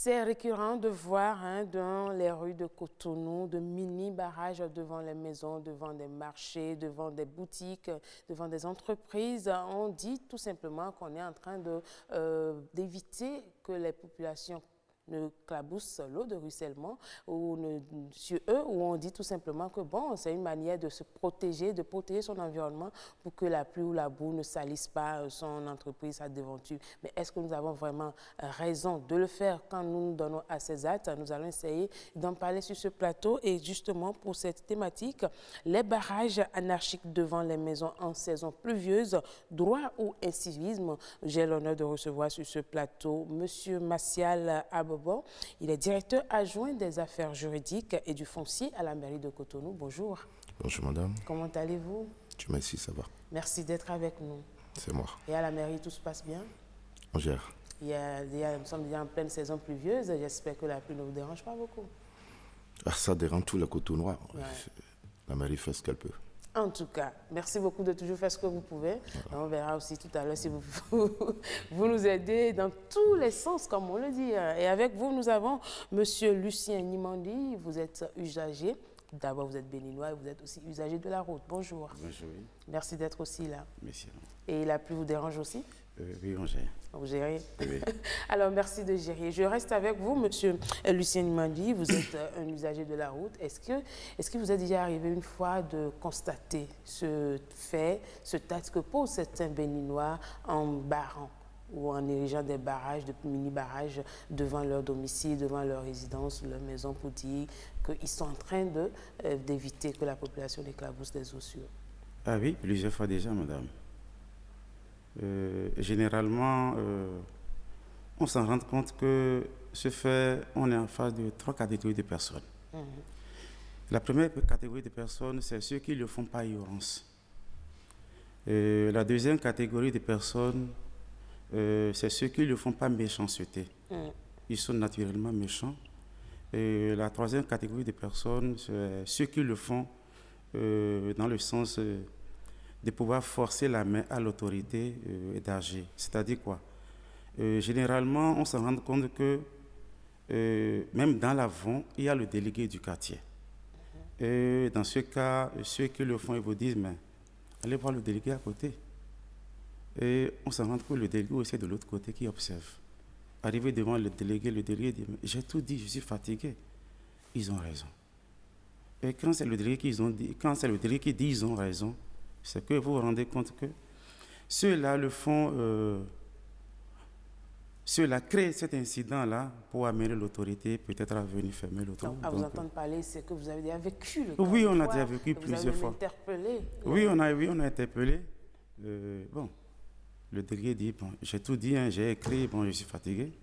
C'est récurrent de voir dans les rues de Cotonou de mini-barrages devant les maisons, devant des marchés, devant des boutiques, devant des entreprises. On dit tout simplement qu'on est en train d'éviter que les populations ne claboussent l'eau de ruissellement sur eux, où on dit tout simplement que bon, c'est une manière de se protéger, de protéger son environnement pour que la pluie ou la boue ne salisse pas son entreprise, sa devanture. Mais est-ce que nous avons vraiment raison de le faire quand nous nous donnons à ces actes? Nous allons essayer d'en parler sur ce plateau et justement pour cette thématique, les barrages anarchiques devant les maisons en saison pluvieuse, droit ou incivisme. J'ai l'honneur de recevoir sur ce plateau Monsieur Macial Abobo. Il est directeur adjoint des affaires juridiques et du foncier à la mairie de Cotonou. Bonjour. Bonjour madame. Comment allez-vous? Merci, ça va. Merci d'être avec nous. C'est moi. Et à la mairie, tout se passe bien? On gère. Nous sommes déjà en pleine saison pluvieuse. J'espère que la pluie ne vous dérange pas beaucoup. Ça dérange tout le Cotonois. Ouais. La mairie fait ce qu'elle peut. En tout cas, merci beaucoup de toujours faire ce que vous pouvez. Voilà. On verra aussi tout à l'heure si vous nous aidez dans tous les sens, comme on le dit. Et avec vous, nous avons Monsieur Lucien Nimandi. Vous êtes usager. D'abord, vous êtes béninois et vous êtes aussi usager de la route. Bonjour. Bonjour. Merci d'être aussi là. Merci. Et la pluie vous dérange aussi? Oui, on gère. Vous gérez? Oui. Alors, merci de gérer. Je reste avec vous, Monsieur Lucien Nimandi. Vous êtes un usager de la route. Est-ce que vous êtes déjà arrivé une fois de constater ce fait, ce acte que posent certains Béninois en barrant ou en érigeant des barrages, de mini-barrages devant leur domicile, devant leur résidence, leur maison, pour dire qu'ils sont en train d'éviter que la population éclabousse des eaux sur eux? Ah oui, plusieurs fois déjà, madame. Généralement, on s'en rend compte que ce fait, on est en face de 3 catégories de personnes. La première catégorie de personnes, c'est ceux qui ne le font pas ignorance. La deuxième catégorie de personnes, c'est ceux qui ne le font pas méchanceté. Ils sont naturellement méchants. Et la troisième catégorie de personnes, c'est ceux qui le font dans le sens de pouvoir forcer la main à l'autorité d'agir. C'est-à-dire quoi? Généralement, on se rend compte que même dans l'avant, il y a le délégué du quartier. Et dans ce cas, ceux qui le font, ils vous disent, mais allez voir le délégué à côté. Et on se rend compte que le délégué aussi est de l'autre côté qui observe. Arrivé devant le délégué dit, j'ai tout dit, je suis fatigué. Ils ont raison. Et quand c'est le délégué qui dit ils ont raison, c'est que vous vous rendez compte que ceux-là le font, ceux-là créent cet incident-là pour amener l'autorité peut-être à venir fermer l'autoroute. À vous entendre parler, c'est que vous avez déjà vécu le cas. Oui, on a déjà vécu plusieurs fois. Vous avez interpellé. Oui, on a interpellé. Bon, le délégué dit, bon, j'ai tout dit, j'ai écrit, bon, je suis fatigué.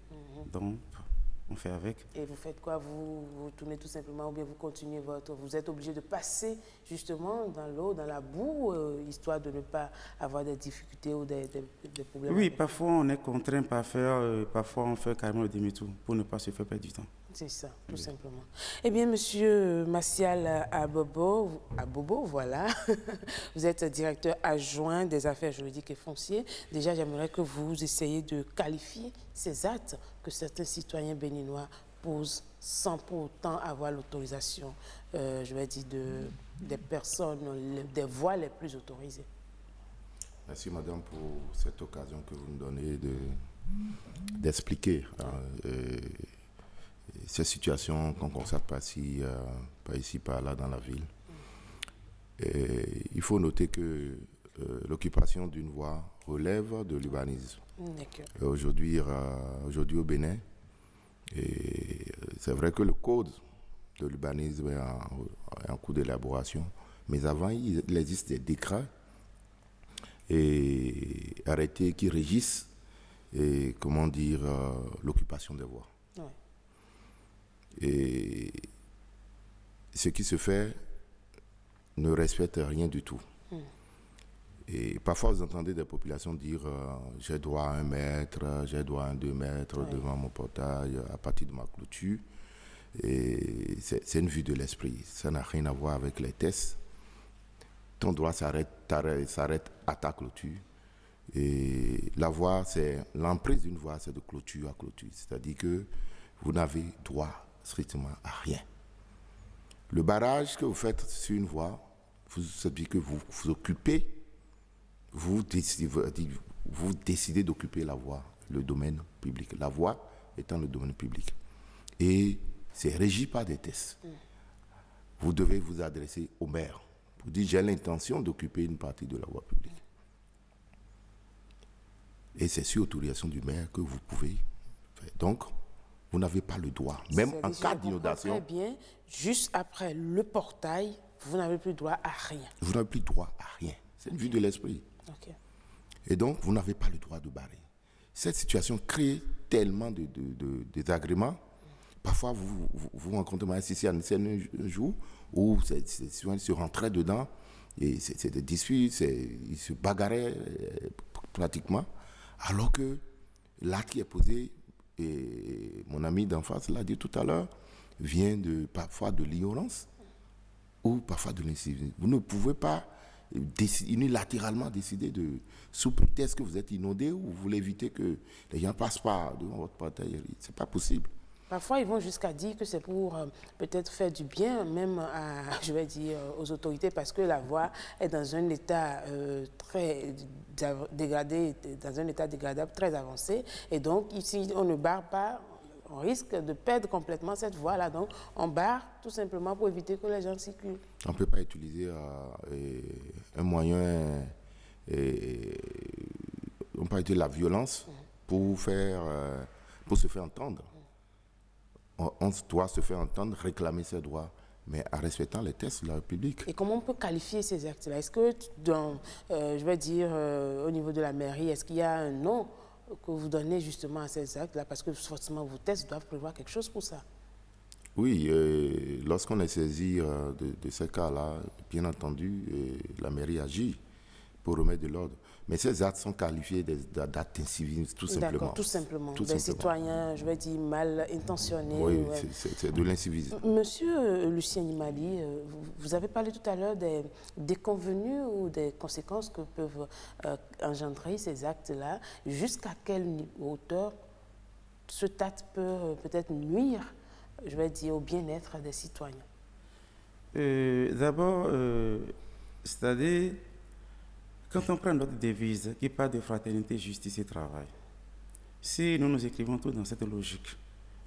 Donc, on fait avec. Et vous faites quoi? Vous tournez tout simplement ou bien vous continuez vous êtes obligé de passer justement dans l'eau, dans la boue, histoire de ne pas avoir des difficultés ou des problèmes? Oui, parfois on est contraint par faire, parfois on fait carrément le demi-tour pour ne pas se faire perdre du temps. C'est ça, tout simplement. Eh bien, Monsieur Macial Abobo, voilà, vous êtes directeur adjoint des affaires juridiques et foncières. Déjà, j'aimerais que vous essayiez de qualifier ces actes que certains citoyens béninois posent sans pour autant avoir l'autorisation, je vais dire, des personnes, des voies les plus autorisées. Merci madame pour cette occasion que vous nous donnez d'expliquer ces situations qu'on constate pas ici, par là dans la ville. Et il faut noter que l'occupation d'une voie relève de l'urbanisme. Aujourd'hui au Bénin, et c'est vrai que le code de l'urbanisme est en cours d'élaboration, mais avant il existe des décrets et arrêtés qui régissent l'occupation des voies. Ouais. Et ce qui se fait ne respecte rien du tout. Et parfois, vous entendez des populations dire j'ai droit à 1 mètre, j'ai droit à 2 mètres devant mon portail à partir de ma clôture. Et c'est une vue de l'esprit. Ça n'a rien à voir avec les tests. Ton droit s'arrête à ta clôture. Et la voie, l'emprise d'une voie, c'est de clôture à clôture. C'est-à-dire que vous n'avez droit strictement à rien. Le barrage que vous faites sur une voie, ça veut dire que vous occupez, vous décidez d'occuper la voie, le domaine public. La voie étant le domaine public. Et c'est régi par des tests. Vous devez vous adresser au maire pour dire j'ai l'intention d'occuper une partie de la voie publique. Et c'est sur autorisation du maire que vous pouvez faire. Donc, vous n'avez pas le droit, même en cas d'inondation. Très bien, juste après le portail, vous n'avez plus droit à rien. Vous n'avez plus droit à rien. C'est une vue de l'esprit. Okay. Et donc, vous n'avez pas le droit de barrer. Cette situation crée tellement de désagréments. Parfois, vous rencontrez un jour où ils se rentraient dedans et c'est des disputes, ils se bagarraient pratiquement, alors que l'acte qui est posé, et mon ami d'en face l'a dit tout à l'heure, vient parfois de l'ignorance ou parfois de l'incivisme. Vous ne pouvez pas unilatéralement décider sous prétexte que vous êtes inondé ou vous voulez éviter que les gens ne passent pas devant votre portail. Ce n'est pas possible. Parfois, ils vont jusqu'à dire que c'est pour peut-être faire du bien, même aux autorités, parce que la voie est dans un état très dégradé, dans un état dégradable très avancé. Et donc, si on ne barre pas, on risque de perdre complètement cette voie-là. Donc, on barre tout simplement pour éviter que les gens circulent. On ne peut pas utiliser un moyen, on ne peut pas utiliser la violence pour se faire entendre. On doit se faire entendre, réclamer ses droits, mais en respectant les tests de la République. Et comment on peut qualifier ces actes-là? Est-ce que, au niveau de la mairie, est-ce qu'il y a un nom que vous donnez justement à ces actes-là? Parce que forcément, vos tests doivent prévoir quelque chose pour ça. Oui, lorsqu'on est saisi de ces cas-là, bien entendu, la mairie agit pour remettre de l'ordre. Mais ces actes sont qualifiés d'actes incivistes, tout simplement. D'accord, tout simplement. Des citoyens, mal intentionnés. Oui, c'est de l'incivisme. Monsieur Lucien Nimali, vous avez parlé tout à l'heure des déconvenues ou des conséquences que peuvent engendrer ces actes-là. Jusqu'à quelle hauteur cet acte peut peut-être nuire, au bien-être des citoyens? D'abord, c'est-à-dire, quand on prend notre devise qui parle de fraternité, justice et travail, si nous nous écrivons tous dans cette logique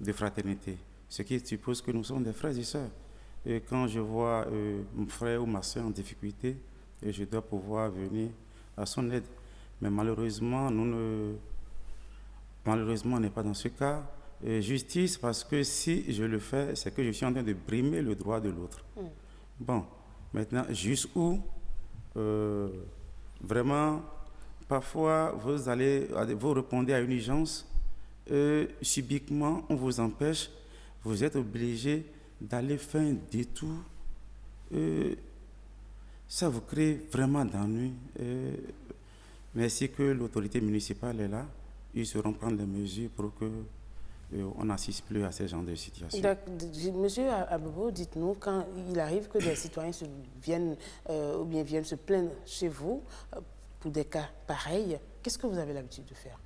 de fraternité, ce qui suppose que nous sommes des frères et sœurs, et quand je vois mon frère ou ma soeur en difficulté, je dois pouvoir venir à son aide. Mais malheureusement, on n'est pas dans ce cas. Justice, parce que si je le fais, c'est que je suis en train de brimer le droit de l'autre. Bon, maintenant, jusqu'où vraiment, parfois, vous répondez à une urgence, subitement, on vous empêche, vous êtes obligé d'aller faire un détour. Ça vous crée vraiment d'ennui. Merci que l'autorité municipale est là. Ils sauront prendre des mesures pour que on n'assiste plus à ce genre de situation. Monsieur Abobo, dites-nous, quand il arrive que des citoyens viennent se plaindre chez vous pour des cas pareils, qu'est-ce que vous avez l'habitude de faire?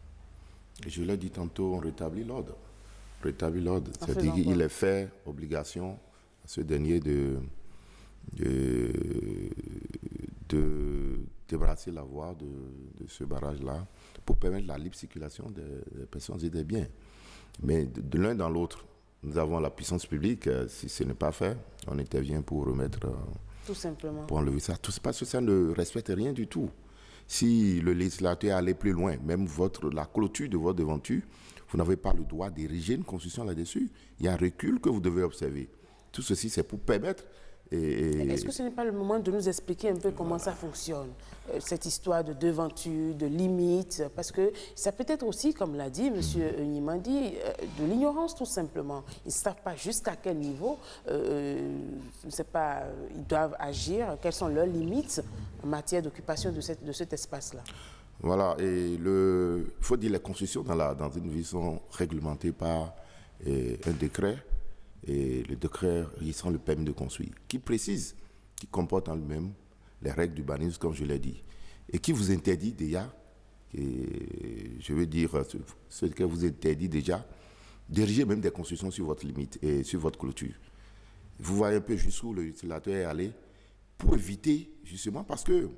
Je l'ai dit tantôt, on rétablit l'ordre. C'est-à-dire qu'il est fait obligation à ce dernier de débrasser la voie de ce barrage-là pour permettre la libre circulation des personnes et des biens. Mais de l'un dans l'autre, nous avons la puissance publique. Si ce n'est pas fait, on intervient pour remettre... tout simplement. Pour enlever ça. Tout parce que ça ne respecte rien du tout. Si le législateur allait plus loin, même la clôture de votre devanture, vous n'avez pas le droit d'ériger une construction là-dessus. Il y a un recul que vous devez observer. Tout ceci, c'est pour permettre... Est-ce que ce n'est pas le moment de nous expliquer un peu comment ça fonctionne, cette histoire de devanture, de limite? Parce que ça peut être aussi, comme l'a dit M. Nimali, de l'ignorance tout simplement. Ils ne savent pas jusqu'à quel niveau ils doivent agir, quelles sont leurs limites en matière d'occupation de cet espace-là. Voilà, et il faut dire les constructions dans une ville sont réglementées par un décret. Et le décret régissant le permis de construire, qui précise, qui comporte en lui-même les règles d'urbanisme, comme je l'ai dit, et qui vous interdit déjà, ce que vous interdit déjà d'ériger même des constructions sur votre limite et sur votre clôture. Vous voyez un peu jusqu'où le législateur est allé pour éviter, justement, parce qu'il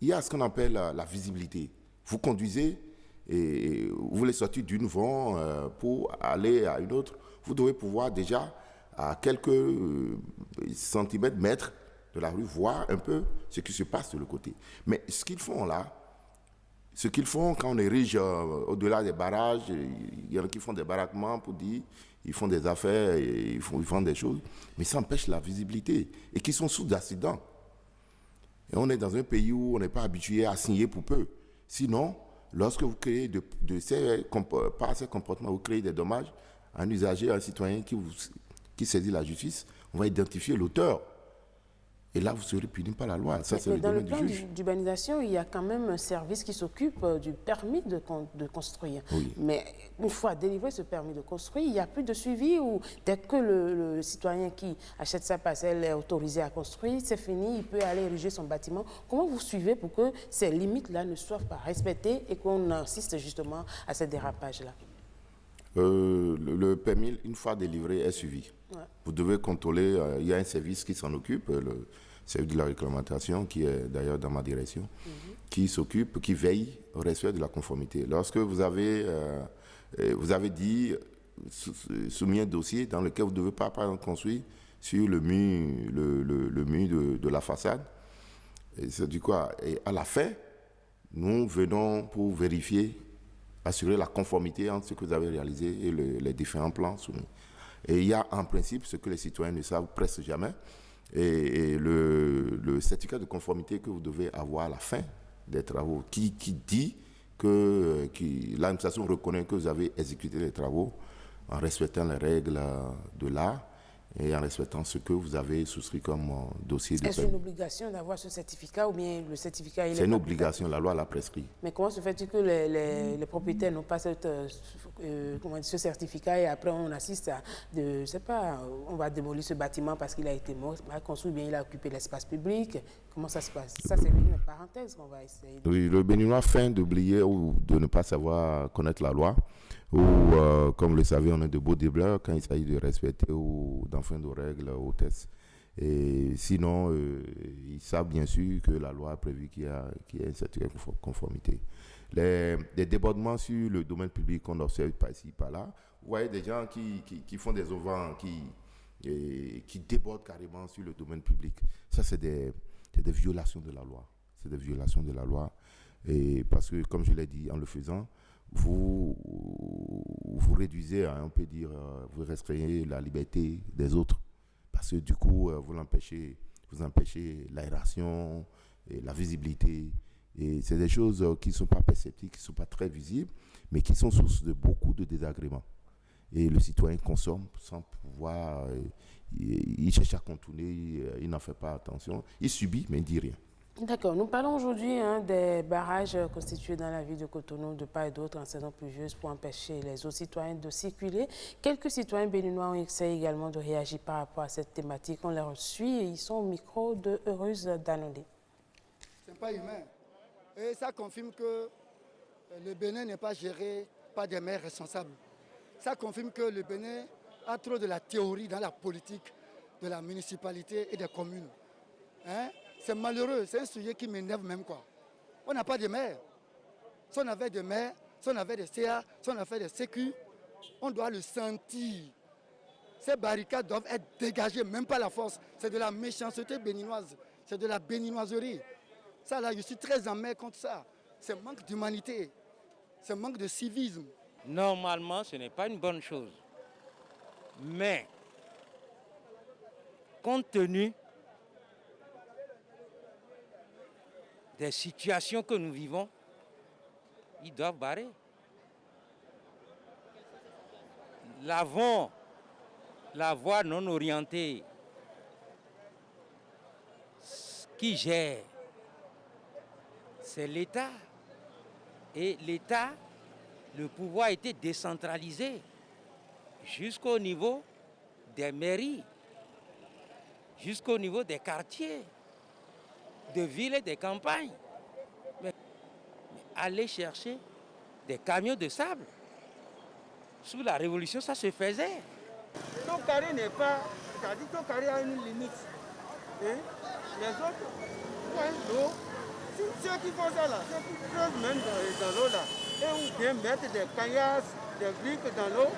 y a ce qu'on appelle la visibilité. Vous conduisez et vous voulez sortir d'une voie pour aller à une autre. Vous devez pouvoir déjà, à quelques centimètres, mètres de la rue, voir un peu ce qui se passe de l'autre côté. Mais ce qu'ils font là, ce qu'ils font quand on érige au-delà des barrages, il y en a qui font des baraquements pour dire, ils font des affaires, ils font des choses, mais ça empêche la visibilité et qui sont sous accident. Et on est dans un pays où on n'est pas habitué à signer pour peu. Sinon, lorsque vous créez par ces comportements, vous créez des dommages à un usager, à un citoyen qui saisit la justice, on va identifier l'auteur. Et là, vous serez puni par la loi. Ça, c'est le domaine du juge. Dans le plan d'urbanisation, il y a quand même un service qui s'occupe du permis de construire. Oui. Mais une fois délivré ce permis de construire, il n'y a plus de suivi ou dès que le citoyen qui achète sa parcelle est autorisé à construire, c'est fini, il peut aller ériger son bâtiment. Comment vous suivez pour que ces limites-là ne soient pas respectées et qu'on insiste justement à ces dérapages-là? Le permis, une fois délivré, est suivi. Ouais. Vous devez contrôler, il y a un service qui s'en occupe, le service de la réglementation, qui est d'ailleurs dans ma direction, qui s'occupe, qui veille au respect de la conformité. Lorsque vous avez dit, soumis un dossier dans lequel vous ne devez pas, par exemple, construire sur le mur, le mur de la façade, et c'est du quoi. Et à la fin, nous venons pour vérifier, assurer la conformité entre ce que vous avez réalisé et les différents plans soumis. Et il y a en principe ce que les citoyens ne savent presque jamais, et le certificat de conformité que vous devez avoir à la fin des travaux, qui dit que l'administration reconnaît que vous avez exécuté les travaux en respectant les règles de l'art et en respectant ce que vous avez souscrit comme dossier de Est-ce une obligation d'avoir ce certificat ou bien le certificat il est... C'est une obligation, la loi l'a prescrit. Mais comment se fait-il que les propriétaires n'ont pas ce certificat et après on assiste à, je sais pas, on va démolir ce bâtiment parce qu'il a été construit, bien il a occupé l'espace public. Comment ça se passe? Ça, c'est une parenthèse qu'on va essayer. Oui, le Béninois feint d'oublier ou de ne pas savoir connaître la loi. Ou, comme vous le savez, on est de beaux débleurs quand il s'agit de respecter ou d'enfreindre aux règles, aux tests. Et sinon, ils savent bien sûr que la loi a prévu qu'il y ait une certaine conformité. Les débordements sur le domaine public qu'on observe par ici, par là, vous voyez des gens qui font des auvents, qui débordent carrément sur le domaine public. Ça, c'est des violations de la loi. C'est des violations de la loi. Et parce que, comme je l'ai dit, en le faisant, vous réduisez, on peut dire, vous restreignez la liberté des autres. Parce que du coup, vous empêchez l'aération, et la visibilité. Et c'est des choses qui ne sont pas perceptibles, qui ne sont pas très visibles, mais qui sont source de beaucoup de désagréments. Et le citoyen consomme sans pouvoir... il cherche à contourner, il n'en fait pas attention. Il subit, mais il ne dit rien. D'accord. Nous parlons aujourd'hui des barrages constitués dans la ville de Cotonou, de part et d'autre en saison pluvieuse pour empêcher les autres citoyens de circuler. Quelques citoyens béninois ont essayé également de réagir par rapport à cette thématique. On les suit et ils sont au micro de Heureuse Danondé. Ce n'est pas humain. Et ça confirme que le Bénin n'est pas géré par des maires responsables. Ça confirme que le Bénin a trop de la théorie dans la politique de la municipalité et des communes. C'est malheureux, c'est un sujet qui m'énerve même quoi. On n'a pas de maire. Si on avait des maires, si on avait des CA, si on avait des sécu, on doit le sentir. Ces barricades doivent être dégagées, même pas la force. C'est de la méchanceté béninoise, c'est de la béninoiserie. Ça là, je suis très en mer contre ça. C'est manque d'humanité, c'est manque de civisme. Normalement, ce n'est pas une bonne chose. Mais, compte tenu des situations que nous vivons, ils doivent barrer. La voie non orientée qui gère, c'est l'État. Et l'État, le pouvoir a été décentralisé jusqu'au niveau des mairies, jusqu'au niveau des quartiers, de villes et des campagnes. Mais aller chercher des camions de sable Sous la Révolution, ça se faisait. Ton carré n'est pas... C'est-à-dire ton carré a une limite. Et les autres prennent l'eau. Ceux qui font ça là, ceux qui creusent même dans l'eau là, et ou bien mettre des caillasses, des briques dans l'eau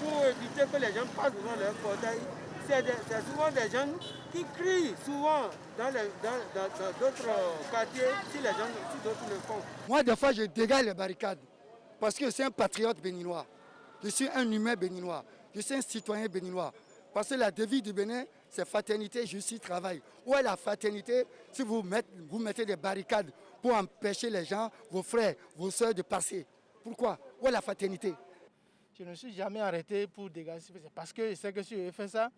pour éviter que les gens passent devant leur portail. C'est souvent des gens qui crient souvent dans d'autres quartiers si d'autres le font. Moi, des fois, je dégage les barricades parce que je suis un patriote béninois. Je suis un humain béninois. Je suis un citoyen béninois. Parce que la devise du Bénin, c'est fraternité, justice, travail. Où est la fraternité si vous mettez des barricades pour empêcher les gens, vos frères, vos soeurs de passer? Pourquoi? Où est la fraternité? Je ne me suis jamais arrêté pour dégager. Parce que je sais que si je fais ça,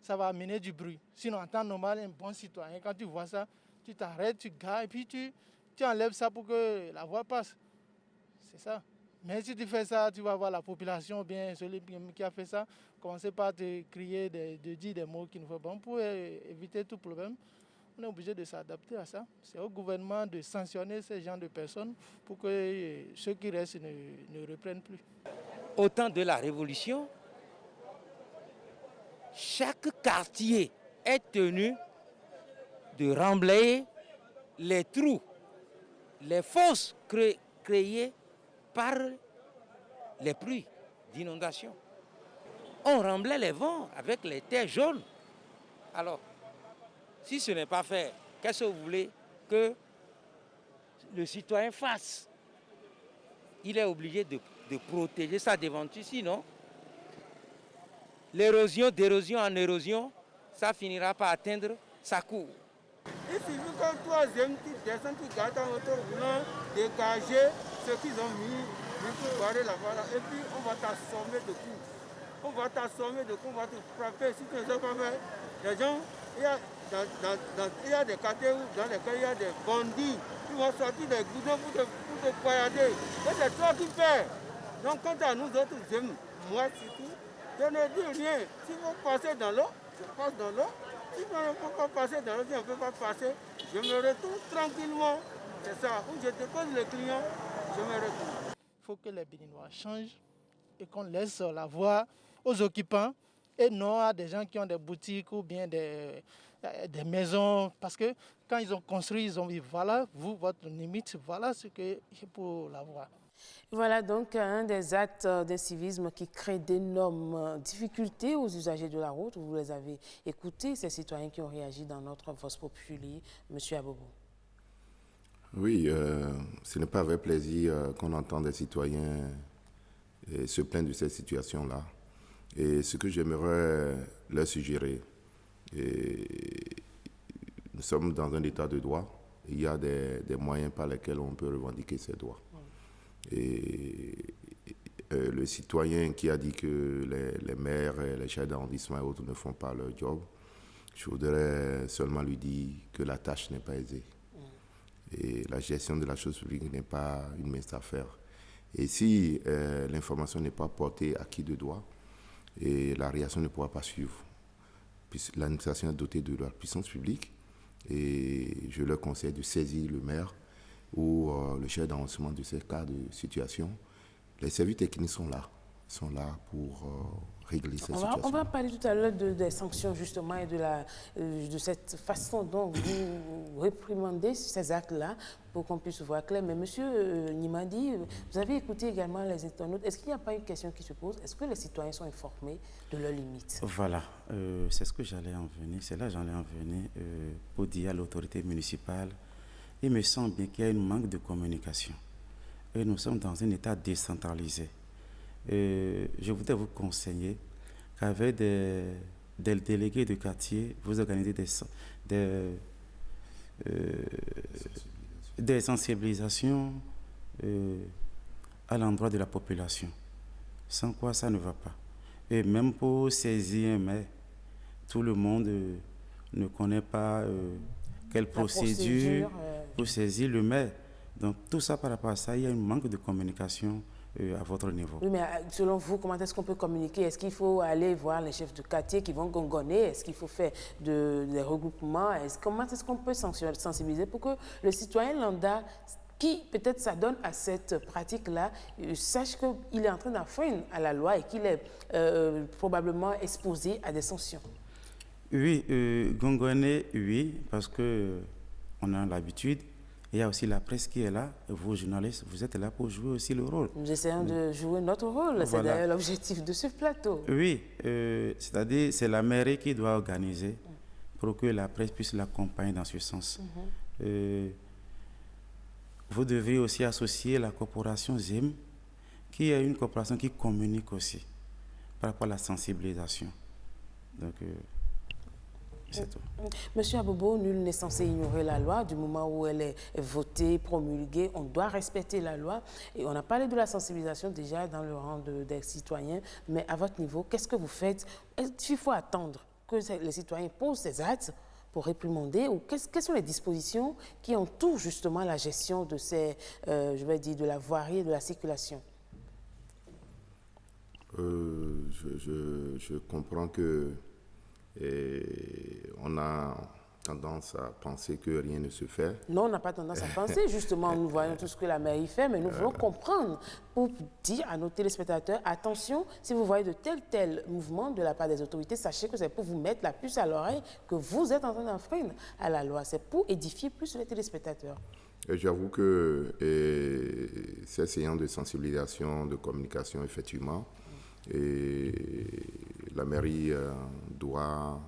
ça va amener du bruit. Sinon, en temps normal, un bon citoyen, quand tu vois ça, tu t'arrêtes, tu gares et puis tu enlèves ça pour que la voie passe. C'est ça. Mais si tu fais ça, tu vas voir la population, bien celui qui a fait ça, commencer par te crier, de dire des mots qui ne vont pas. Pour éviter tout problème, on est obligé de s'adapter à ça. C'est au gouvernement de sanctionner ces genres de personnes pour que ceux qui restent ne reprennent plus. Au temps de la Révolution, chaque quartier est tenu de remblayer les trous, les fosses créées par les pluies d'inondation. On remblait les vents avec les terres jaunes. Alors, si ce n'est pas fait, qu'est-ce que vous voulez que le citoyen fasse? Il est obligé de protéger sa devanture, sinon l'érosion, d'érosion en érosion, ça finira par atteindre sa cour. Il suffit qu'un troisième qui descend, qui garde en auto roulant, dégager ce qu'ils ont mis pour barrer la voie là. Et puis on va t'assommer de coups. On va t'assommer de coups, on va te frapper. Si tu ne sais pas faire, les gens, il y a des quartiers dans lesquels il y a des bandits qui vont sortir des goudrons pour te poignarder. Et c'est toi qui perds. Donc quant à nous autres, moi surtout, je ne dis rien. Si vous passez dans l'eau, je passe dans l'eau. Si je ne peux pas passer dans l'eau, si je ne peux pas passer, je me retourne tranquillement. C'est ça. Où je dépose le client, je me retourne. Il faut que les Béninois changent et qu'on laisse la voie aux occupants et non à des gens qui ont des boutiques ou bien des maisons. Parce que quand ils ont construit, ils ont dit voilà, vous, votre limite, voilà ce que c'est pour la voie. Voilà donc un des actes d'incivisme qui crée d'énormes difficultés aux usagers de la route. Vous les avez écoutés, ces citoyens qui ont réagi dans notre Vox Populi. Monsieur Abobo. Oui, ce n'est pas avec plaisir qu'on entend des citoyens se plaindre de cette situation-là. Et ce que j'aimerais leur suggérer, nous sommes dans un état de droit. Il y a des moyens par lesquels on peut revendiquer ses droits. Et le citoyen qui a dit que les maires, les chefs d'arrondissement et autres ne font pas leur job, je voudrais seulement lui dire que la tâche n'est pas aisée. Et la gestion de la chose publique n'est pas une mince affaire. Et si l'information n'est pas portée à qui de droit, et la réaction ne pourra pas suivre. Puisque l'administration est dotée de leur puissance publique et je leur conseille de saisir le maire ou le chef d'arrondissement de ces cas de situation. Les services techniques sont là pour régler cette situation. On va parler tout à l'heure des sanctions justement et de cette façon dont vous réprimandez ces actes-là pour qu'on puisse voir clair. Mais monsieur Nimadi, vous avez écouté également les internautes. Est-ce qu'il n'y a pas une question qui se pose? Est-ce que les citoyens sont informés de leurs limites? Voilà, c'est ce que j'allais en venir. C'est là que j'allais en venir pour dire à l'autorité municipale. Il me semble bien qu'il y a un manque de communication. Et nous sommes dans un état décentralisé. Je voudrais vous conseiller qu'avec des délégués de quartier, vous organisez des sensibilisations à l'endroit de la population. Sans quoi ça ne va pas. Et même pour saisir un maire, tout le monde ne connaît pas quelle procédure pour saisir le maire. Donc tout ça par rapport à ça, il y a un manque de communication à votre niveau. Oui, mais selon vous, comment est-ce qu'on peut communiquer? Est-ce qu'il faut aller voir les chefs de quartier qui vont gongonner? Est-ce qu'il faut faire des regroupements? Comment est-ce qu'on peut sensibiliser pour que le citoyen lambda qui peut-être s'adonne à cette pratique-là sache qu'il est en train d'enfreindre à la loi et qu'il est probablement exposé à des sanctions. Oui, Gongone, oui, parce que on a l'habitude. Il y a aussi la presse qui est là. Vous, journalistes, vous êtes là pour jouer aussi le rôle. Nous essayons de jouer notre rôle. C'est d'ailleurs l'objectif de ce plateau. Oui, c'est-à-dire c'est la mairie qui doit organiser pour que la presse puisse l'accompagner dans ce sens. Vous devez aussi associer la corporation ZIM, qui est une corporation qui communique aussi par rapport à la sensibilisation. Donc, c'est tout. Monsieur Abobo, nul n'est censé ignorer la loi. Du moment où elle est votée, promulguée, on doit respecter la loi. Et on a parlé de la sensibilisation déjà dans le rang des citoyens. Mais à votre niveau, qu'est-ce que vous faites? Est-ce qu'il faut attendre que les citoyens posent ces actes pour réprimander, ou quelles sont les dispositions qui entourent justement la gestion de ces, je vais dire, de la voirie et de la circulation? Je comprends que on a tendance à penser que rien ne se fait. Non, on n'a pas tendance à penser. Justement, nous voyons tout ce que la mairie fait, mais nous voulons comprendre pour dire à nos téléspectateurs, attention, si vous voyez de tels mouvements de la part des autorités, sachez que c'est pour vous mettre la puce à l'oreille que vous êtes en train d'enfreindre à la loi. C'est pour édifier plus les téléspectateurs. J'avoue que ces séances de sensibilisation, de communication, effectivement, la mairie doit,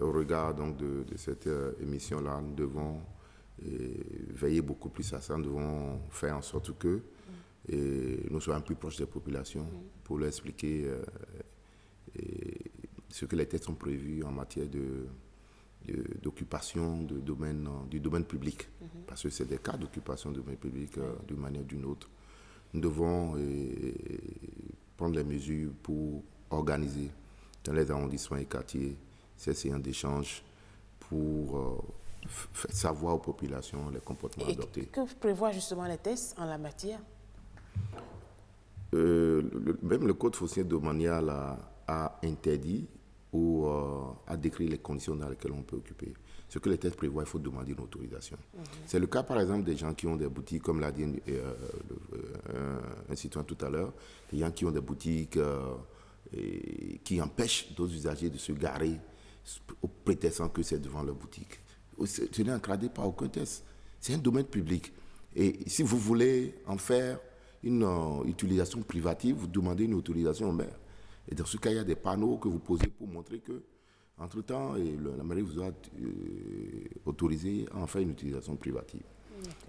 au regard donc de cette émission-là, nous devons veiller beaucoup plus à ça. Nous devons faire en sorte que nous soyons plus proches des populations pour leur expliquer ce que les textes sont prévus en matière d'occupation du domaine public. Parce que c'est des cas d'occupation du domaine public d'une manière ou d'une autre. Nous devons prendre les mesures pour organiser dans les arrondissements et quartiers ces séances d'échange pour faire savoir aux populations les comportements adoptés. Que prévoient justement les tests en la matière? Même le code foncier domanial a interdit ou a décrit les conditions dans lesquelles on peut occuper. Ce que les textes prévoient, il faut demander une autorisation. C'est le cas, par exemple, des gens qui ont des boutiques, comme l'a dit un citoyen tout à l'heure, des gens qui ont des boutiques qui empêchent d'autres usagers de se garer au prétextant que c'est devant leur boutique. Ce n'est encadré par aucun test. C'est un domaine public. Et si vous voulez en faire une utilisation privative, vous demandez une autorisation au maire. Et dans ce cas, il y a des panneaux que vous posez pour montrer que, entre-temps, la mairie vous a autorisé à en faire une utilisation privative.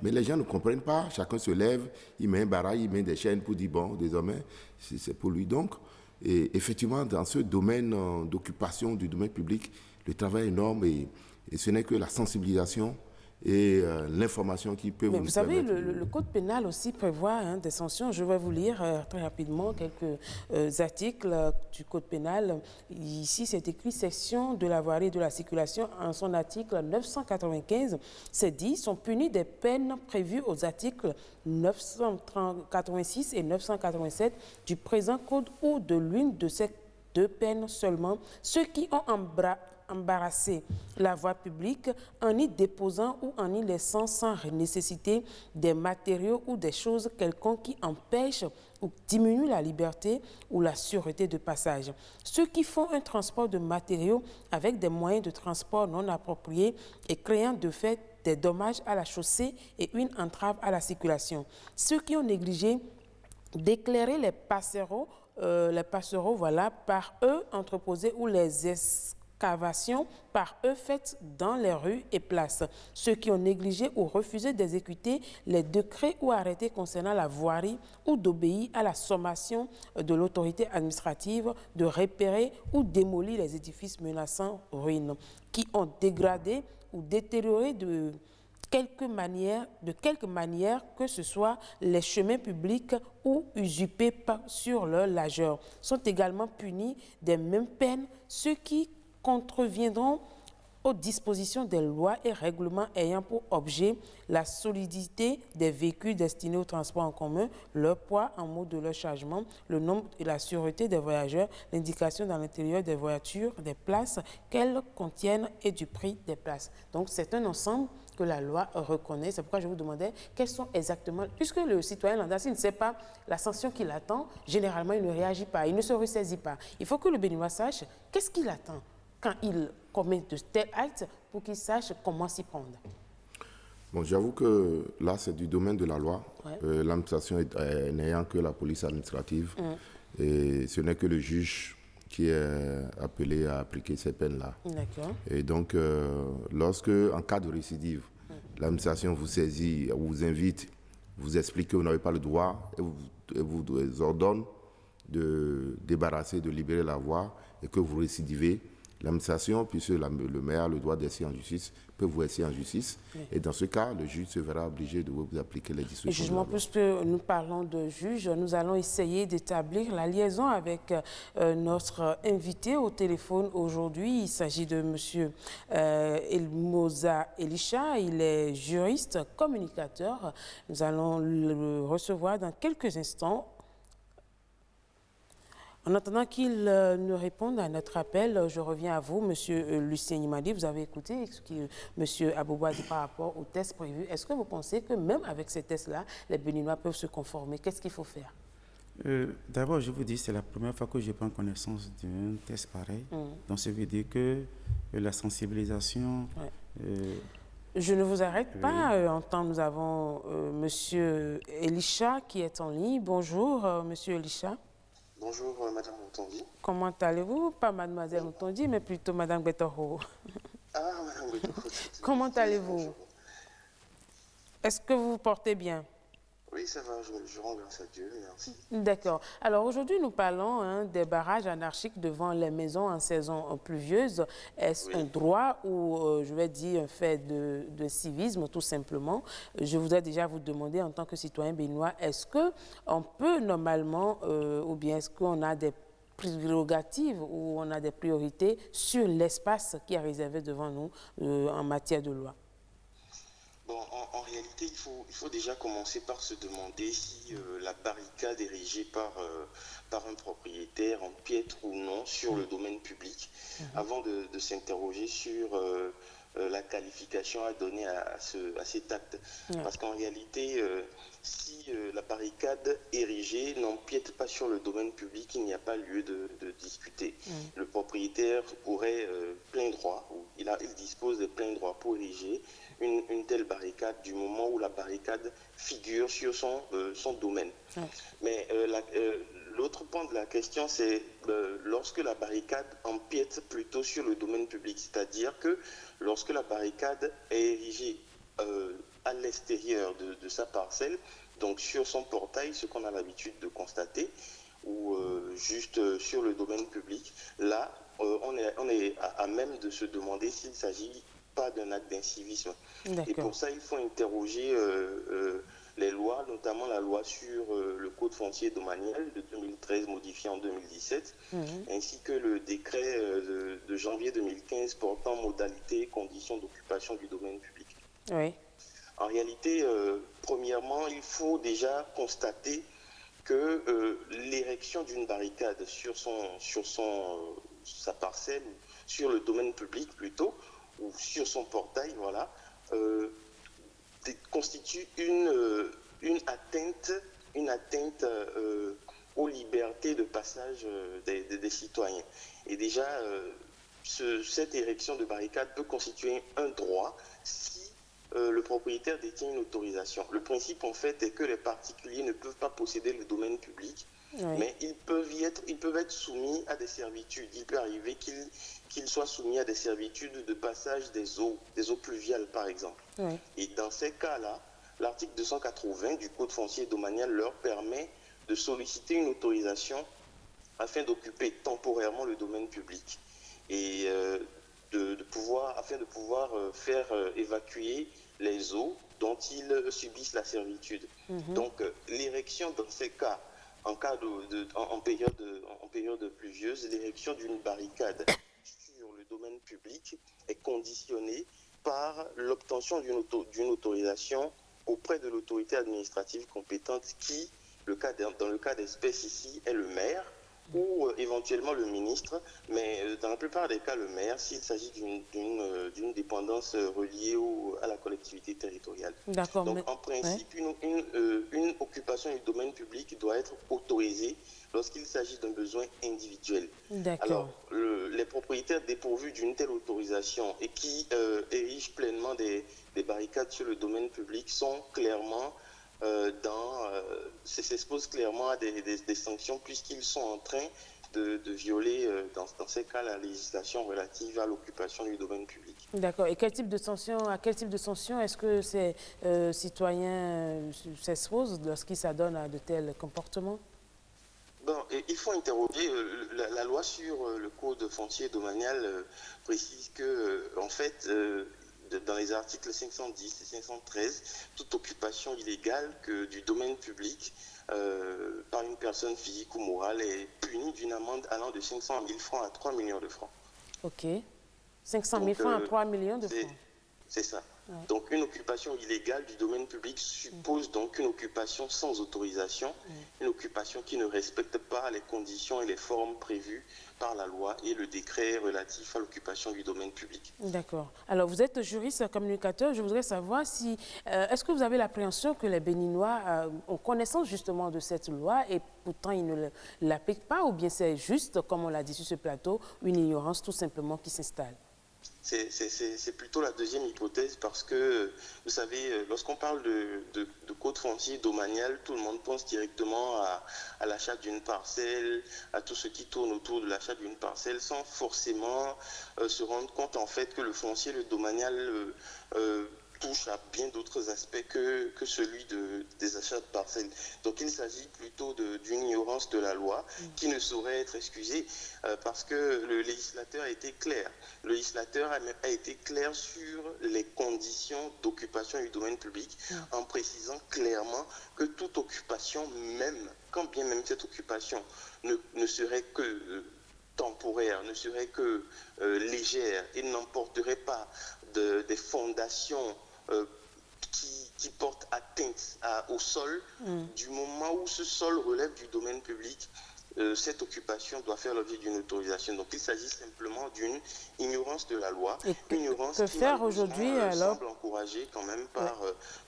Mais les gens ne comprennent pas. Chacun se lève, il met un barrage, il met des chaînes pour dire, bon, désormais, c'est pour lui. Donc, et effectivement, dans ce domaine d'occupation du domaine public, le travail est énorme et ce n'est que la sensibilisation et l'information qui peut vous savez, le code pénal aussi prévoit des sanctions. Je vais vous lire très rapidement quelques articles du code pénal. Ici, c'est écrit section de la voirie et de la circulation. En son article 995, c'est dit, sont punies des peines prévues aux articles 986 et 987 du présent code ou de l'une de ces deux peines seulement, ceux qui ont embarrasser la voie publique en y déposant ou en y laissant sans nécessité des matériaux ou des choses quelconques qui empêchent ou diminuent la liberté ou la sûreté de passage. Ceux qui font un transport de matériaux avec des moyens de transport non appropriés et créant de fait des dommages à la chaussée et une entrave à la circulation. Ceux qui ont négligé d'éclairer les passereaux, voilà, par eux entreposés ou les excavations par eux faites dans les rues et places. Ceux qui ont négligé ou refusé d'exécuter les décrets ou arrêtés concernant la voirie ou d'obéir à la sommation de l'autorité administrative de repérer ou démolir les édifices menaçant ruine, qui ont dégradé ou détérioré de quelque manière que ce soit les chemins publics ou usurpés sur leur largeur. Sont également punis des mêmes peines ceux qui contreviendront aux dispositions des lois et règlements ayant pour objet la solidité des véhicules destinés au transport en commun, leur poids en mode de leur chargement, le nombre et la sûreté des voyageurs, l'indication dans l'intérieur des voitures, des places qu'elles contiennent et du prix des places. Donc c'est un ensemble que la loi reconnaît. C'est pourquoi je vous demandais quels sont exactement... Puisque le citoyen lambda, s'il ne sait pas la sanction qu'il attend, généralement il ne réagit pas, il ne se ressaisit pas. Il faut que le Béninois sache qu'est-ce qu'il attend quand il commet de tels actes pour qu'il sache comment s'y prendre. Bon, j'avoue que là, c'est du domaine de la loi. Ouais. L'administration n'ayant que la police administrative. Et ce n'est que le juge qui est appelé à appliquer ces peines-là. D'accord. Et donc, lorsque, en cas de récidive, l'administration vous saisit, vous invite, vous explique que vous n'avez pas le droit et vous ordonne de débarrasser, de libérer la voie et que vous récidivez, l'administration, puisque le maire a le droit d'essayer en justice, peut vous essayer en justice. Oui. Et dans ce cas, le juge se verra obligé de vous appliquer les dispositions. Justement, puisque nous parlons de juge, nous allons essayer d'établir la liaison avec notre invité au téléphone aujourd'hui. Il s'agit de M. Elmoza Elisha. Il est juriste, communicateur. Nous allons le recevoir dans quelques instants. En attendant qu'il nous réponde à notre appel, je reviens à vous, M. Lucien Imadi. Vous avez écouté ce que M. Abobo a dit par rapport aux tests prévus. Est-ce que vous pensez que même avec ces tests-là, les Béninois peuvent se conformer? Qu'est-ce qu'il faut faire? D'abord, je vous dis, c'est la première fois que je prends connaissance d'un test pareil. Donc, ça veut dire que la sensibilisation... Je ne vous arrête pas. En temps, nous avons M. Elisha qui est en ligne. Bonjour, M. Elisha. Bonjour, Madame Moutondi. Comment allez-vous? Pas Mademoiselle Moutondi, mais plutôt Madame Betoro. Ah, Madame Betoro. Comment allez-vous? Est-ce que vous vous portez bien? Oui, ça va, je rends grâce à Dieu, merci. D'accord. Alors aujourd'hui, nous parlons des barrages anarchiques devant les maisons en saison pluvieuse. Est-ce un droit ou, je vais dire, un fait de civisme, tout simplement? Je voudrais déjà vous demander, en tant que citoyen béninois, est-ce qu'on peut normalement, ou bien est-ce qu'on a des prérogatives ou on a des priorités sur l'espace qui est réservé devant nous en matière de loi? Bon, en réalité, il faut déjà commencer par se demander si la barricade érigée par un propriétaire empiète ou non sur le domaine public, avant de s'interroger sur la qualification à donner à cet acte. Parce qu'en réalité, si la barricade érigée n'empiète pas sur le domaine public, il n'y a pas lieu de discuter. Le propriétaire aurait plein droit, il dispose de plein droit pour ériger une telle barricade du moment où la barricade figure sur son domaine. Mais l'autre point de la question, c'est lorsque la barricade empiète plutôt sur le domaine public, c'est-à-dire que lorsque la barricade est érigée à l'extérieur de sa parcelle, donc sur son portail, ce qu'on a l'habitude de constater, ou juste sur le domaine public, là, on est à même de se demander s'il s'agit pas d'un acte d'incivisme. Et pour ça, il faut interroger les lois, notamment la loi sur le code foncier domanial de 2013 modifié en 2017, ainsi que le décret de janvier 2015 portant modalités et conditions d'occupation du domaine public. Oui. En réalité, premièrement, il faut déjà constater que l'érection d'une barricade sur sa parcelle, sur le domaine public plutôt, ou sur son portail, voilà, constitue une atteinte aux libertés de passage des citoyens. Et déjà, cette érection de barricade peut constituer un droit si le propriétaire détient une autorisation. Le principe, en fait, est que les particuliers ne peuvent pas posséder le domaine public, mais ils peuvent être soumis à des servitudes. Il peut arriver qu'ils soient soumis à des servitudes de passage des eaux pluviales, par exemple. Et dans ces cas-là, l'article 280 du Code foncier domanial leur permet de solliciter une autorisation afin d'occuper temporairement le domaine public et afin de pouvoir faire évacuer les eaux dont ils subissent la servitude. Donc, l'érection dans ces cas, en période pluvieuse, l'érection d'une barricade sur le domaine public est conditionné par l'obtention d'une autorisation auprès de l'autorité administrative compétente qui, dans le cas d'espèce ici, est le maire ou éventuellement le ministre, mais dans la plupart des cas le maire s'il s'agit d'une dépendance reliée à la collectivité territoriale. D'accord. Donc en principe, une occupation du domaine public doit être autorisée lorsqu'il s'agit d'un besoin individuel. Alors, les propriétaires dépourvus d'une telle autorisation et qui érigent pleinement des barricades sur le domaine public sont clairement s'exposent clairement à des sanctions puisqu'ils sont en train de violer, dans ces cas, la législation relative à l'occupation du domaine public. D'accord. Et à quel type de sanction est-ce que ces citoyens s'exposent lorsqu'ils s'adonnent à de tels comportements? Bon, il faut interroger la loi sur le code foncier domanial précise que, en fait, dans les articles 510 et 513, toute occupation illégale du domaine public par une personne physique ou morale est punie d'une amende allant de 500 000 francs à 3 millions de francs. Ok. 500 000 francs à 3 millions de francs. C'est ça. Ouais. Donc une occupation illégale du domaine public suppose donc une occupation sans autorisation, une occupation qui ne respecte pas les conditions et les formes prévues par la loi et le décret relatif à l'occupation du domaine public. D'accord. Alors vous êtes juriste communicateur, je voudrais savoir si, est-ce que vous avez l'appréhension que les Béninois ont connaissance justement de cette loi et pourtant ils ne l'appliquent pas, ou bien c'est juste, comme on l'a dit sur ce plateau, une ignorance tout simplement qui s'installe? C'est plutôt la deuxième hypothèse parce que, vous savez, lorsqu'on parle de code foncier domanial, tout le monde pense directement à l'achat d'une parcelle, à tout ce qui tourne autour de l'achat d'une parcelle, sans forcément se rendre compte en fait que le foncier, le domanial, touche à bien d'autres aspects que celui des achats de parcelles. Donc il s'agit plutôt d'une ignorance de la loi qui ne saurait être excusée parce que le législateur a été clair. Le législateur a été clair sur les conditions d'occupation du domaine public en précisant clairement que toute occupation, même quand bien même cette occupation ne serait que temporaire, ne serait que légère et n'emporterait pas des fondations qui portent atteinte au sol, du moment où ce sol relève du domaine public, cette occupation doit faire l'objet d'une autorisation. Donc il s'agit simplement d'une ignorance de la loi, une ignorance qui semble encouragée quand même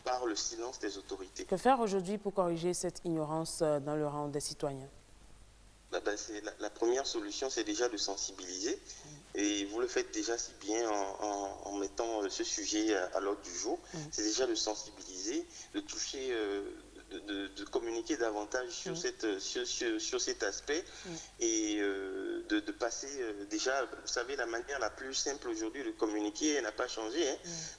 par le silence des autorités. Que faire aujourd'hui pour corriger cette ignorance dans le rang des citoyens? La première solution, c'est déjà de sensibiliser. Et vous le faites déjà si bien en mettant ce sujet à l'ordre du jour. C'est déjà de sensibiliser, de toucher, de communiquer davantage sur cet aspect et de passer déjà, vous savez, la manière la plus simple aujourd'hui de communiquer, elle n'a pas changé.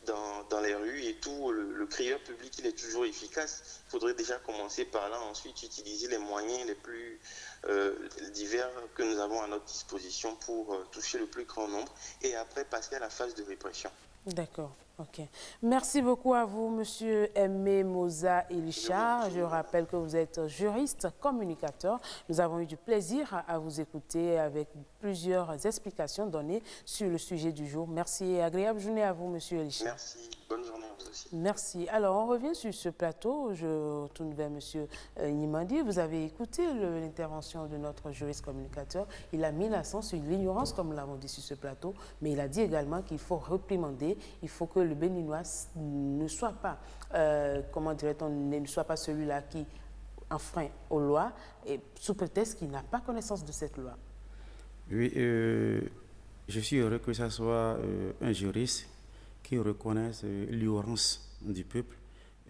Dans les rues et tout, le crieur public, il est toujours efficace. Il faudrait déjà commencer par là, ensuite utiliser les moyens les plus divers que nous avons à notre disposition pour toucher le plus grand nombre et après passer à la phase de répression. D'accord, ok. Merci beaucoup à vous, Monsieur Aimé Moza Elisha. Je rappelle que vous êtes juriste, communicateur. Nous avons eu du plaisir à vous écouter avec plusieurs explications données sur le sujet du jour. Merci et agréable journée à vous, Monsieur Elisha. Merci, bonne journée à vous aussi. Merci. Alors, on revient sur ce plateau. Je tourne vers Monsieur Nimandi. Vous avez écouté l'intervention de notre juriste communicateur. Il a mis l'accent sur l'ignorance, comme nous l'avons dit sur ce plateau, mais il a dit également qu'il faut réprimander. Il faut que le Béninois ne soit pas, comment dirait-on, ne soit pas celui-là qui enfreint aux lois, et sous prétexte qu'il n'a pas connaissance de cette loi. Oui, je suis heureux que ce soit un juriste qui reconnaisse l'ignorance du peuple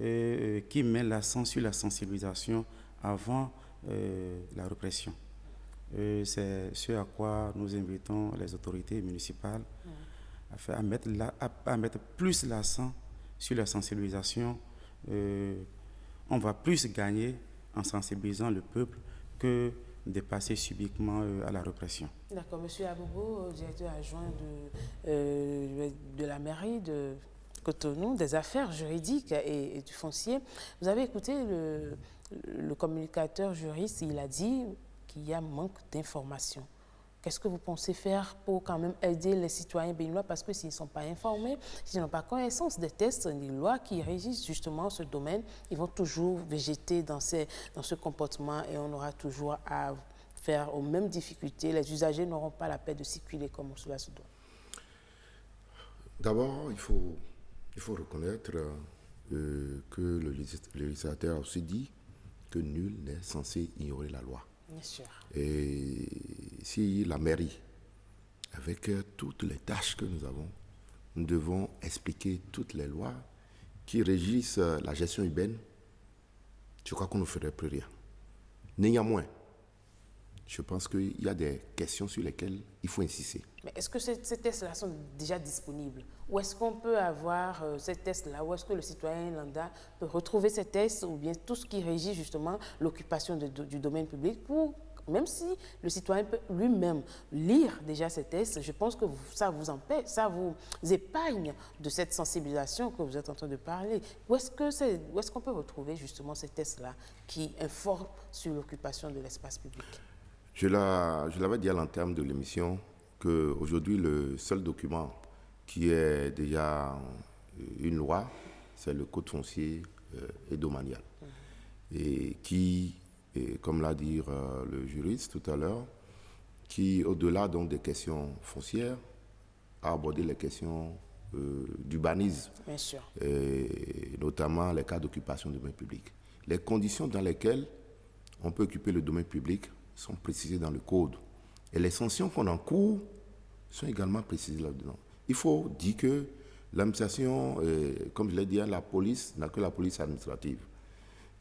et qui met l'accent sur la sensibilisation avant la répression. C'est ce à quoi nous invitons les autorités municipales à mettre plus l'accent sur la sensibilisation. On va plus gagner en sensibilisant le peuple que de passer subitement à la répression. D'accord. Monsieur Abobo, directeur adjoint de la mairie de Cotonou, des affaires juridiques et du foncier, vous avez écouté le communicateur juriste, il a dit qu'il y a manque d'informations. Qu'est-ce que vous pensez faire pour quand même aider les citoyens béninois? Parce que s'ils ne sont pas informés, s'ils n'ont pas connaissance des tests, des lois qui régissent justement ce domaine, ils vont toujours végéter dans ce comportement et on aura toujours à faire aux mêmes difficultés. Les usagers n'auront pas la paix de circuler comme cela se doit. D'abord, il faut reconnaître que le législateur a aussi dit que nul n'est censé ignorer la loi. Bien sûr. Et si la mairie, avec toutes les tâches que nous avons, nous devons expliquer toutes les lois qui régissent la gestion urbaine, je crois qu'on ne ferait plus rien. Néanmoins, je pense qu'il y a des questions sur lesquelles il faut insister. Mais est-ce que ces tests-là sont déjà disponibles? Ou est-ce qu'on peut avoir ces tests-là? Ou est-ce que le citoyen lambda peut retrouver ces tests ou bien tout ce qui régit justement l'occupation du domaine public pour, même si le citoyen peut lui-même lire déjà ces tests, je pense que ça vous épargne de cette sensibilisation que vous êtes en train de parler. Où est-ce qu'on peut retrouver justement ces tests-là qui informent sur l'occupation de l'espace public? Je l'avais dit à l'entame de l'émission qu'aujourd'hui, le seul document qui est déjà une loi, c'est le Code foncier et domanial. Et qui, comme l'a dit le juriste tout à l'heure, qui, au-delà donc des questions foncières, a abordé les questions d'urbanisme, bien sûr, et notamment les cas d'occupation du domaine public. Les conditions dans lesquelles on peut occuper le domaine public sont précisées dans le code. Et les sanctions qu'on encourt sont également précisées là-dedans. Il faut dire que l'administration, comme je l'ai dit, la police n'a que la police administrative.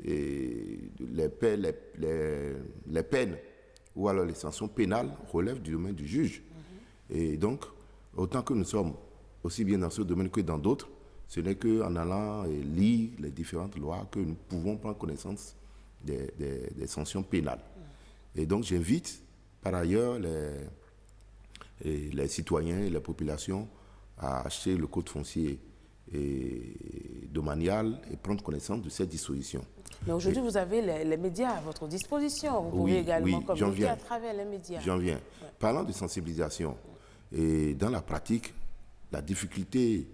Et les peines ou alors les sanctions pénales relèvent du domaine du juge. Et donc, autant que nous sommes aussi bien dans ce domaine que dans d'autres, ce n'est qu'en allant lire les différentes lois que nous pouvons prendre connaissance des sanctions pénales. Et donc, j'invite par ailleurs les citoyens et les populations à acheter le code foncier domanial et prendre connaissance de ces dispositions. Mais aujourd'hui, vous avez les médias à votre disposition. Vous pouvez également communiquer à travers les médias. J'en viens. Ouais. Parlant de sensibilisation, et dans la pratique, la difficulté,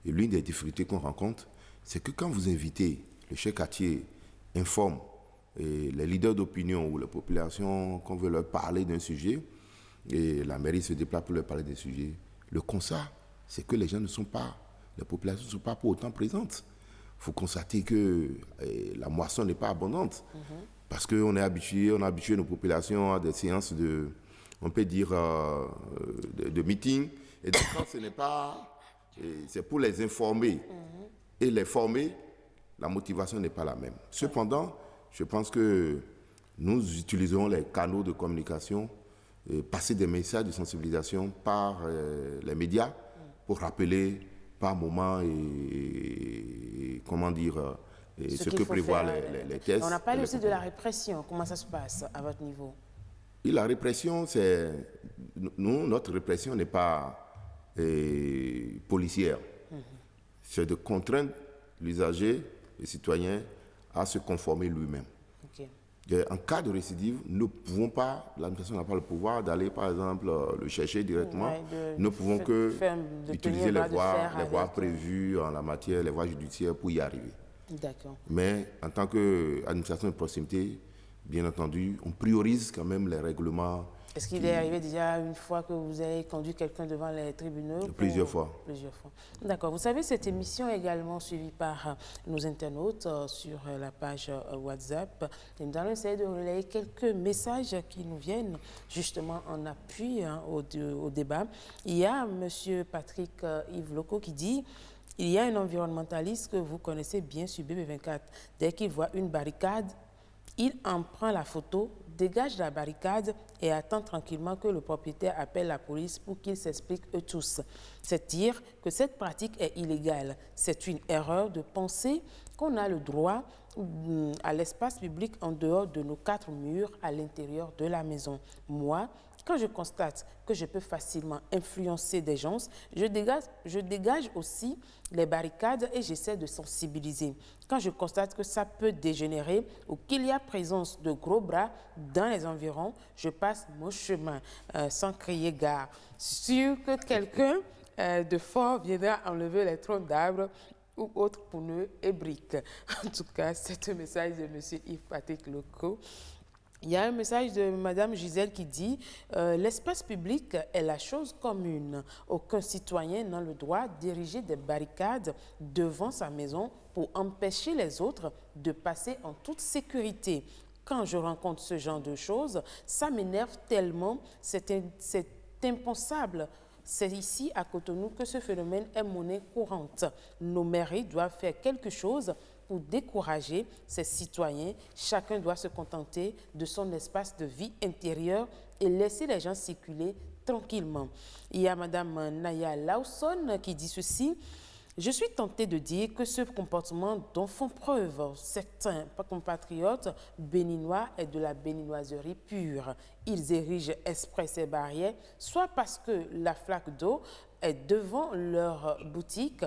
et l'une des difficultés qu'on rencontre, c'est que quand vous invitez, le chef quartier informe et les leaders d'opinion ou les populations qu'on veut leur parler d'un sujet, et la mairie se déplace pour leur parler des sujets, le constat, c'est que les populations ne sont pas pour autant présentes. Il faut constater que la moisson n'est pas abondante, parce qu'on est habitué, on a habitué nos populations à des séances de meeting, et donc quand ce n'est pas, c'est pour les informer et les former, la motivation n'est pas la même. Cependant, je pense que nous utilisons les canaux de communication, passer des messages de sensibilisation par les médias pour rappeler par moment ce que prévoient les tests. On a parlé aussi de la répression. Comment ça se passe à votre niveau? Et la répression, notre répression n'est pas policière. C'est de contraindre l'usager, le citoyen, à se conformer lui-même. Okay. En cas de récidive, nous ne pouvons pas, l'administration n'a pas le pouvoir d'aller, par exemple, le chercher directement. Nous ne pouvons que utiliser les voies prévues en la matière, les voies judiciaires pour y arriver. D'accord. Mais en tant qu'administration de proximité, bien entendu, on priorise quand même les règlements. Est-ce qu'il est arrivé déjà une fois que vous avez conduit quelqu'un devant les tribunaux? Plusieurs fois. Plusieurs fois. D'accord. Vous savez, cette émission est également suivie par nos internautes sur la page WhatsApp. Et nous allons essayer de relayer quelques messages qui nous viennent justement en appui au débat. Il y a M. Patrick Yves Loco qui dit: il y a un environnementaliste que vous connaissez bien sur BB24. Dès qu'il voit une barricade, il en prend la photo, dégage la barricade et attend tranquillement que le propriétaire appelle la police pour qu'ils s'expliquent eux tous. C'est dire que cette pratique est illégale. C'est une erreur de penser qu'on a le droit à l'espace public en dehors de nos 4 murs à l'intérieur de la maison. Moi, Quand je constate que je peux facilement influencer des gens, je dégage aussi les barricades et j'essaie de sensibiliser. Quand je constate que ça peut dégénérer ou qu'il y a présence de gros bras dans les environs, je passe mon chemin sans crier gare. Sûr que quelqu'un de fort viendra enlever les troncs d'arbres ou autres pneus et briques. En tout cas, c'est un message de M. Yves-Patrick Loco. Il y a un message de Mme Gisèle qui dit l'espace public est la chose commune. Aucun citoyen n'a le droit d'ériger des barricades devant sa maison pour empêcher les autres de passer en toute sécurité. Quand je rencontre ce genre de choses, ça m'énerve tellement, c'est impensable. C'est ici, à Cotonou, que ce phénomène est monnaie courante. Nos mairies doivent faire quelque chose pour décourager ces citoyens. Chacun doit se contenter de son espace de vie intérieure et laisser les gens circuler tranquillement. Il y a Mme Naya Lawson qui dit ceci. Je suis tentée de dire que ce comportement dont font preuve certains compatriotes béninois est de la béninoiserie pure. Ils érigent exprès ces barrières, soit parce que la flaque d'eau est devant leur boutique,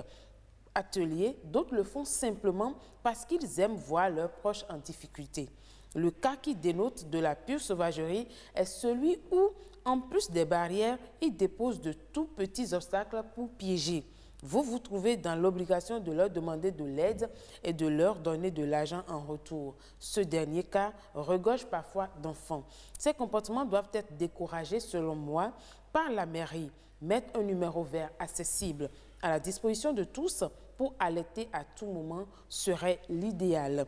atelier, d'autres le font simplement parce qu'ils aiment voir leurs proches en difficulté. Le cas qui dénote de la pure sauvagerie est celui où, en plus des barrières, ils déposent de tout petits obstacles pour piéger. Vous vous trouvez dans l'obligation de leur demander de l'aide et de leur donner de l'argent en retour. Ce dernier cas regorge parfois d'enfants. Ces comportements doivent être découragés, selon moi, par la mairie. Mettre un numéro vert accessible à la disposition de tous pour alerter à tout moment serait l'idéal.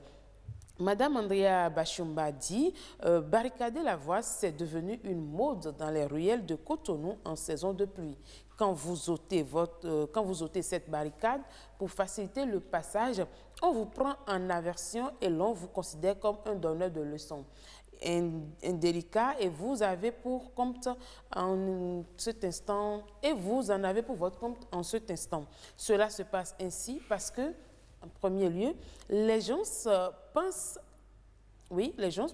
Madame Andrea Bachumba dit barricader la voie, c'est devenu une mode dans les ruelles de Cotonou en saison de pluie. Quand vous ôtez cette barricade pour faciliter le passage, on vous prend en aversion et l'on vous considère comme un donneur de leçons. Indélicat et vous avez pour compte en cet instant et vous en avez pour votre compte en cet instant. Cela se passe ainsi parce que, en premier lieu, les gens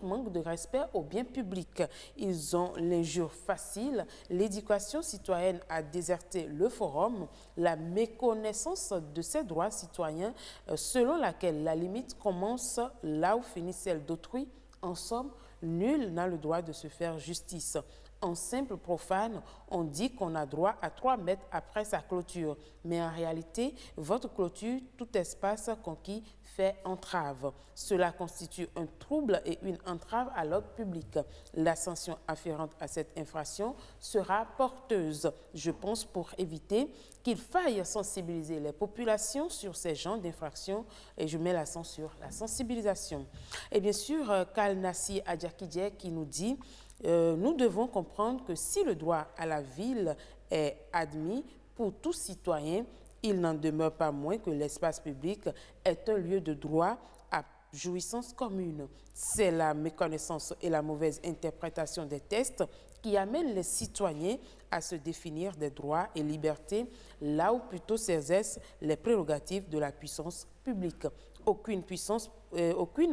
manquent de respect au bien public. Ils ont l'injure facile, l'éducation citoyenne a déserté le forum, la méconnaissance de ses droits citoyens, selon laquelle la limite commence là où finit celle d'autrui. En somme, nul n'a le droit de se faire justice. En simple profane, on dit qu'on a droit à 3 mètres après sa clôture. Mais en réalité, votre clôture, tout espace conquis, fait entrave. Cela constitue un trouble et une entrave à l'ordre public. La sanction afférente à cette infraction sera porteuse. Je pense pour éviter qu'il faille sensibiliser les populations sur ces genres d'infractions et je mets l'accent sur la sensibilisation. Et bien sûr, Kalnassi Adjakidje qui nous dit nous devons comprendre que si le droit à la ville est admis pour tout citoyen, il n'en demeure pas moins que l'espace public est un lieu de droit à jouissance commune. C'est la méconnaissance et la mauvaise interprétation des textes qui amènent les citoyens à se définir des droits et libertés là où plutôt s'exercent les prérogatives de la puissance publique. Aucune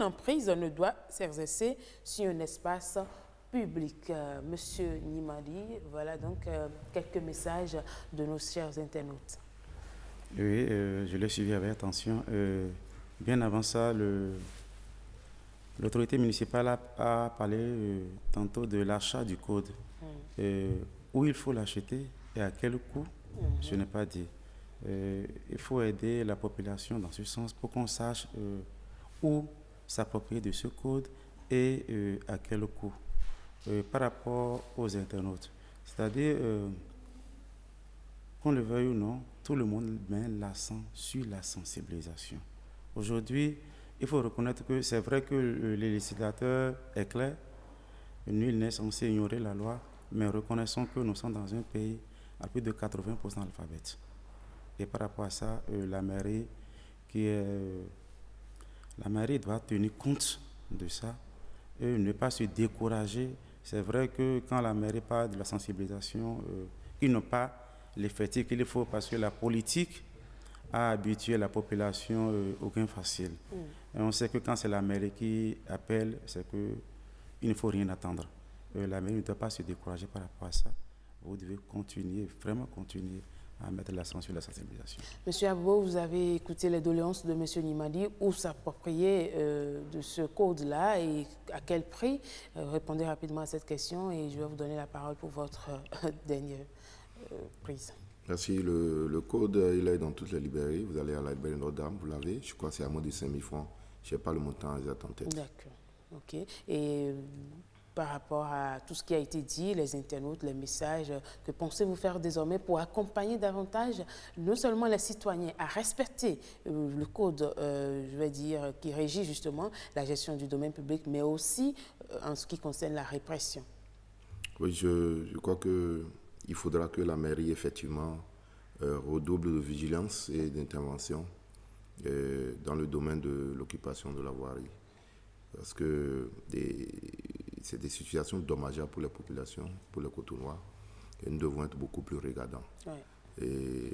emprise ne doit s'exercer sur un espace public. Monsieur Nimadi, voilà donc quelques messages de nos chers internautes. Oui, je l'ai suivi avec attention. Bien avant ça, l'autorité municipale a parlé tantôt de l'achat du code. Où il faut l'acheter et à quel coût, ce n'est pas dit. Il faut aider la population dans ce sens pour qu'on sache où s'approprier de ce code et à quel coût. Par rapport aux internautes, c'est-à-dire qu'on le veuille ou non, tout le monde met l'accent sur la sensibilisation. Aujourd'hui, il faut reconnaître que c'est vrai que le législateur est clair, nul n'est censé ignorer la loi, mais reconnaissons que nous sommes dans un pays à plus de 80% d'alphabètes. Et par rapport à ça, la mairie doit tenir compte de ça et ne pas se décourager. C'est vrai que quand la mairie parle de la sensibilisation, ils n'ont pas l'effectif qu'il faut parce que la politique a habitué la population au gain facile. Et on sait que quand c'est la mairie qui appelle, c'est qu'il ne faut rien attendre. la mairie ne doit pas se décourager par rapport à ça. Vous devez continuer, vraiment continuer à mettre l'accent sur la sensibilisation. Monsieur Abobo, vous avez écouté les doléances de M. Nimadi, où s'approprier de ce code-là et à quel prix? Répondez rapidement à cette question et je vais vous donner la parole pour votre dernière prise. Merci. Le code, il est dans toutes les librairies. Vous allez à la librairie Notre-Dame, vous l'avez. Je crois que c'est à moins de 5 000 francs. Je n'ai pas le montant exact en tête. D'accord. OK. Et par rapport à tout ce qui a été dit, les internautes, les messages, que pensez-vous faire désormais pour accompagner davantage non seulement les citoyens à respecter le code, je vais dire, qui régit justement la gestion du domaine public, mais aussi en ce qui concerne la répression? Oui, je crois qu'il faudra que la mairie, effectivement, redouble de vigilance et d'intervention dans le domaine de l'occupation de la voirie. Parce que c'est des situations dommageables pour les populations, pour les Cotonois, et nous devons être beaucoup plus regardants. Ouais. Et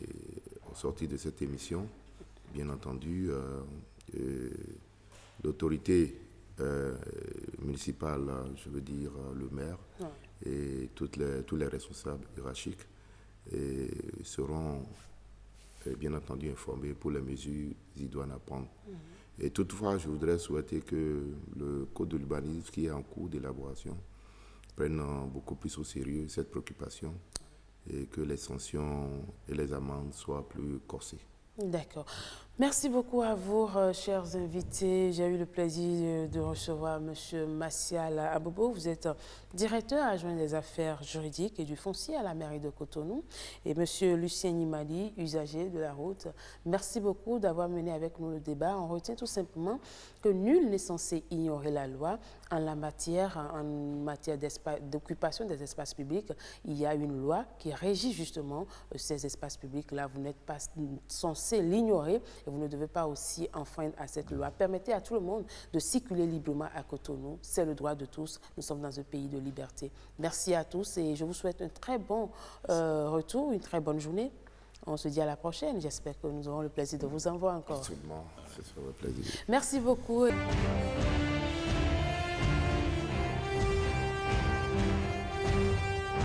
au sortir de cette émission, bien entendu, l'autorité municipale, je veux dire le maire, ouais, et tous les responsables hiérarchiques seront bien entendu informés pour les mesures idoines à prendre. Et toutefois, je voudrais souhaiter que le code de l'urbanisme qui est en cours d'élaboration prenne beaucoup plus au sérieux cette préoccupation et que les sanctions et les amendes soient plus corsées. D'accord. Merci beaucoup à vous, chers invités. J'ai eu le plaisir de recevoir M. Massial Abobo. Vous êtes directeur adjoint des affaires juridiques et du foncier à la mairie de Cotonou. Et M. Lucien Nimadi, usager de la route. Merci beaucoup d'avoir mené avec nous le débat. On retient tout simplement que nul n'est censé ignorer la loi. En matière d'occupation des espaces publics, il y a une loi qui régit justement ces espaces publics-là. Vous n'êtes pas censé l'ignorer et vous ne devez pas aussi enfreindre à cette loi. Permettez à tout le monde de circuler librement à Cotonou. C'est le droit de tous. Nous sommes dans un pays de liberté. Merci à tous et je vous souhaite un très bon retour, une très bonne journée. On se dit à la prochaine. J'espère que nous aurons le plaisir de vous en voir encore. Absolument, ce sera un plaisir. Merci beaucoup.